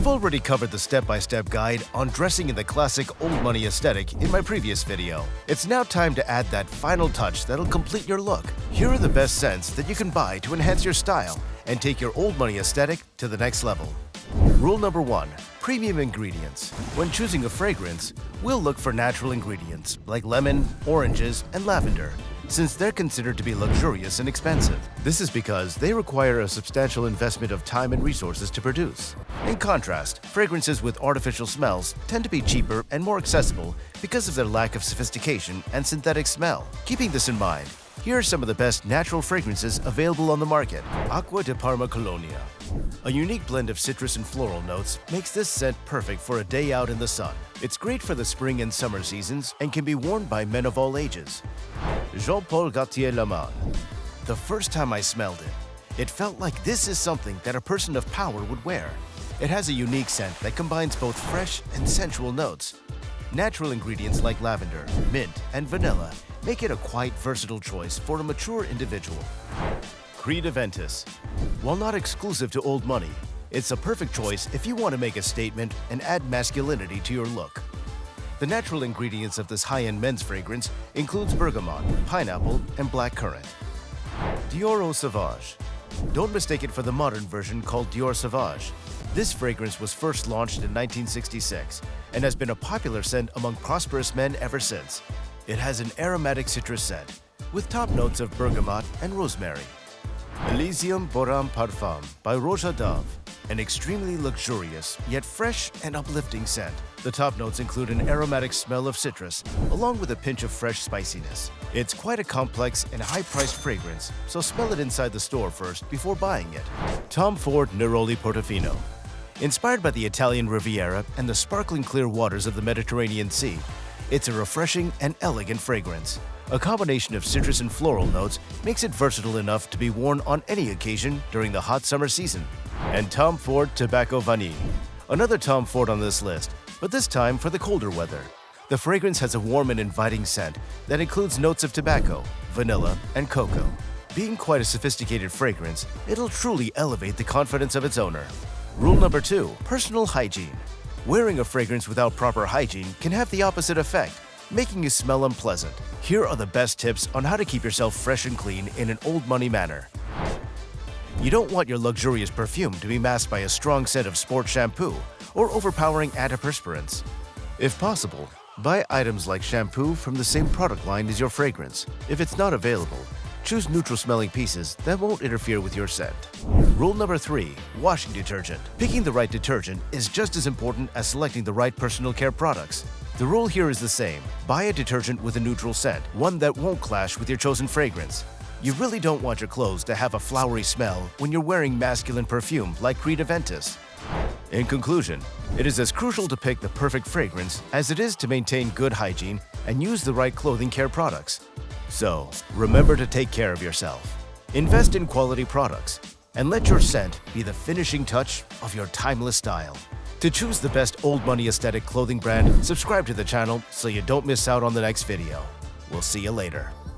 I've already covered the step-by-step guide on dressing in the classic old money aesthetic in my previous video. It's now time to add that final touch that'll complete your look. Here are the best scents that you can buy to enhance your style and take your old money aesthetic to the next level. Rule number 1. Premium ingredients. When choosing a fragrance, we'll look for natural ingredients like lemon, oranges, and lavender, since they're considered to be luxurious and expensive. This is because they require a substantial investment of time and resources to produce. In contrast, fragrances with artificial smells tend to be cheaper and more accessible because of their lack of sophistication and synthetic smell. Keeping this in mind, here are some of the best natural fragrances available on the market. Acqua di Parma Colonia. A unique blend of citrus and floral notes makes this scent perfect for a day out in the sun. It's great for the spring and summer seasons and can be worn by men of all ages. Jean-Paul Gaultier La Main. The first time I smelled it, it felt like this is something that a person of power would wear. It has a unique scent that combines both fresh and sensual notes. Natural ingredients like lavender, mint, and vanilla make it a quite versatile choice for a mature individual. Creed Aventis. While not exclusive to old money, it's a perfect choice if you want to make a statement and add masculinity to your look. The natural ingredients of this high-end men's fragrance includes bergamot, pineapple, and blackcurrant. Dior Savage. Don't mistake it for the modern version called Dior Savage. This fragrance was first launched in 1966 and has been a popular scent among prosperous men ever since. It has an aromatic citrus scent with top notes of bergamot and rosemary. Elysium Boram Parfum by Rocha Dog. An extremely luxurious, yet fresh and uplifting scent. The top notes include an aromatic smell of citrus, along with a pinch of fresh spiciness. It's quite a complex and high-priced fragrance, so smell it inside the store first before buying it. Tom Ford Neroli Portofino. Inspired by the Italian Riviera and the sparkling clear waters of the Mediterranean Sea, it's a refreshing and elegant fragrance. A combination of citrus and floral notes makes it versatile enough to be worn on any occasion during the hot summer season. And Tom Ford Tobacco Vanilli. Another Tom Ford on this list, but this time for the colder weather. The fragrance has a warm and inviting scent that includes notes of tobacco, vanilla, and cocoa. Being quite a sophisticated fragrance, it'll truly elevate the confidence of its owner. Rule number 2. Personal hygiene. Wearing a fragrance without proper hygiene can have the opposite effect, making you smell unpleasant. Here are the best tips on how to keep yourself fresh and clean in an old money manner. You don't want your luxurious perfume to be masked by a strong scent of sport shampoo or overpowering antiperspirants. If possible, buy items like shampoo from the same product line as your fragrance. If it's not available, choose neutral-smelling pieces that won't interfere with your scent. Rule number 3. Washing detergent. Picking the right detergent is just as important as selecting the right personal care products. The rule here is the same. Buy a detergent with a neutral scent, one that won't clash with your chosen fragrance. You really don't want your clothes to have a flowery smell when you're wearing masculine perfume like Creed Aventis. In conclusion, it is as crucial to pick the perfect fragrance as it is to maintain good hygiene and use the right clothing care products. So, remember to take care of yourself. Invest in quality products, and let your scent be the finishing touch of your timeless style. To choose the best old money aesthetic clothing brand, subscribe to the channel so you don't miss out on the next video. We'll see you later.